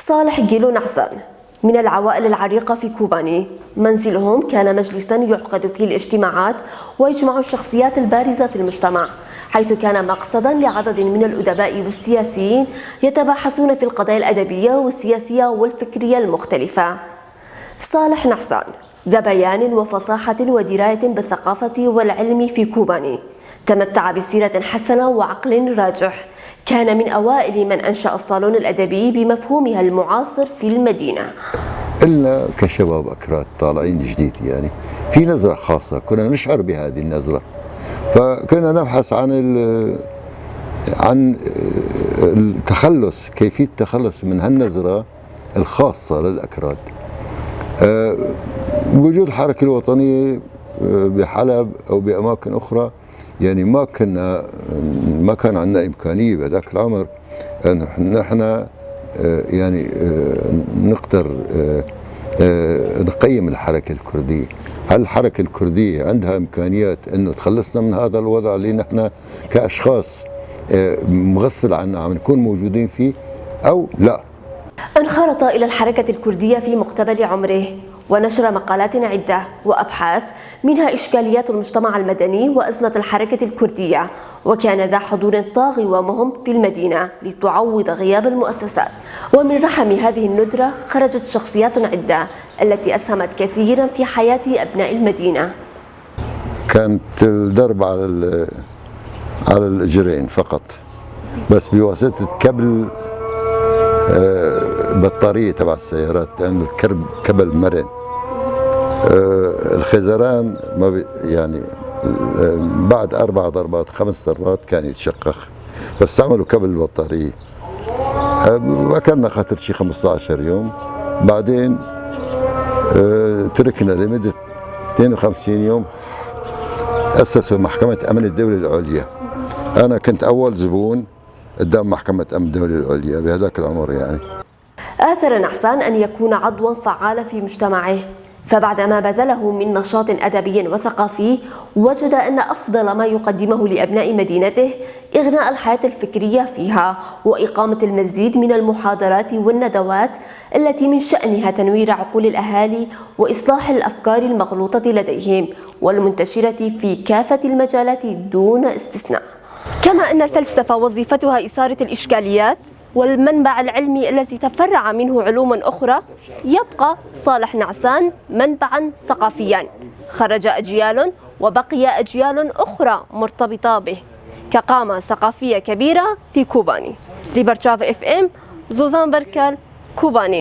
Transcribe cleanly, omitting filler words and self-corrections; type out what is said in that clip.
صالح جيلو نعسان من العوائل العريقة في كوباني. منزلهم كان مجلسا يعقد فيه الاجتماعات ويجمع الشخصيات البارزة في المجتمع، حيث كان مقصدا لعدد من الأدباء والسياسيين يتباحثون في القضايا الأدبية والسياسية والفكرية المختلفة. صالح نعسان ذا بيان وفصاحة ودراية بالثقافة والعلم في كوباني، تمتع بسيرة حسنة وعقل راجح. كان من أوائل من أنشأ الصالون الأدبي بمفهومها المعاصر في المدينة. إلنا كشباب أكراد طالعين جديد، يعني في نظرة خاصة كنا نشعر بهذه النظرة، فكنا نبحث عن التخلص، كيفية التخلص من هالنظرة الخاصة للأكراد. وجود الحركة الوطنية بحلب أو بأماكن أخرى، يعني ما كان عندنا إمكانية بهذاك العمر نحن يعني نقدر نقيم الحركة الكردية. هل الحركة الكردية عندها إمكانيات أنه تخلصنا من هذا الوضع اللي نحن كأشخاص مغصب عنا عم نكون موجودين فيه أو لا؟ انخرط إلى الحركة الكردية في مقتبل عمره ونشر مقالات عدة وأبحاث، منها إشكاليات المجتمع المدني وأزمة الحركة الكردية، وكان ذا حضور طاغي ومهم في المدينة لتعوض غياب المؤسسات. ومن رحم هذه الندرة خرجت شخصيات عدة التي أسهمت كثيرا في حياة أبناء المدينة. كانت الضرب على الإجرين فقط، بس بواسطة كبل بطارية تبع السيارات، لأن الكبل مرن. الخزران ما يعني بعد 4 ضربات 5 ضربات كان يتشقق، بس عملوا كبل البطارية. أكلنا خاطر شي 15 يوم، بعدين تركنا لمدة 52 يوم. أسسوا محكمة أمن الدولة العليا، أنا كنت أول زبون قدام محكمة أمن الدولة العليا بهذاك العمر. يعني آثر نعسان أن يكون عضوا فعالا في مجتمعه، فبعدما بذله من نشاط أدبي وثقافي وجد أن أفضل ما يقدمه لأبناء مدينته إغناء الحياة الفكرية فيها وإقامة المزيد من المحاضرات والندوات التي من شأنها تنوير عقول الأهالي وإصلاح الأفكار المغلوطة لديهم والمنتشرة في كافة المجالات دون استثناء. كما أن الفلسفة وظيفتها إثارة الإشكاليات والمنبع العلمي الذي تفرع منه علوم أخرى، يبقى صالح نعسان منبعا ثقافيا خرج أجيال وبقي أجيال أخرى مرتبطة به كقامة ثقافية كبيرة في كوباني. لبرشاف FM، زوزان بركال، كوباني.